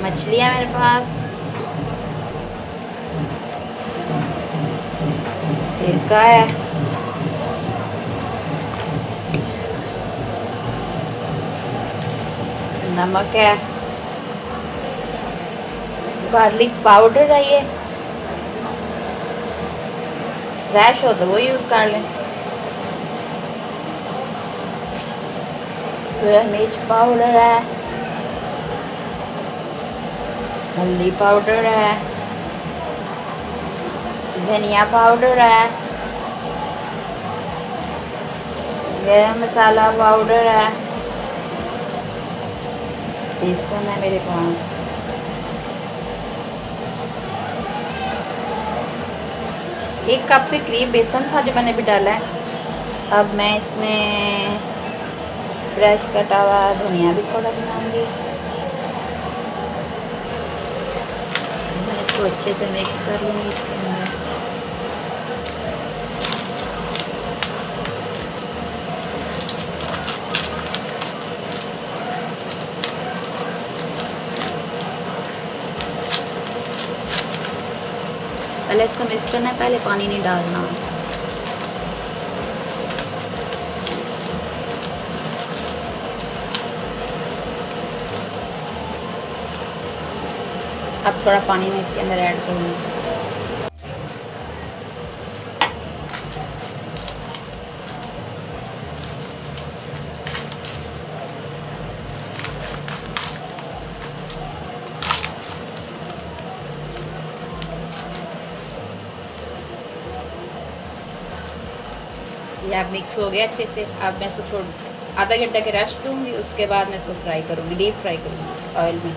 मछलियाँ मेरे पास, सिरका है, नमक है, गार्लिक पाउडर है, ये फ्रेश हो तो वो यूज़ कर लें। मिर्च पाउडर है, हल्दी पाउडर है, धनिया पाउडर है, गरम मसाला पाउडर है, बेसन है मेरे पास, एक कप से करीब बेसन था जो मैंने भी डाला है। अब मैं इसमें फ्रेश कटा हुआ धनिया भी थोड़ा बनाऊंगी। मैं इसको अच्छे से मिक्स कर लूँगी इसके अंदर। पहले इसको मिक्स करना है, पहले पानी नहीं डालना। अब थोड़ा पानी मैं इसके अंदर ऐड करूँगी। ये अब मिक्स हो गया अच्छे से। अब मैं इसको आधा घंटा के रेस्ट दूँगी, उसके बाद मैं इसको फ्राई करूँगी, डीप फ्राई करूँगी ऑयल में।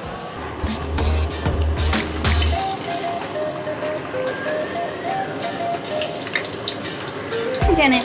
जाने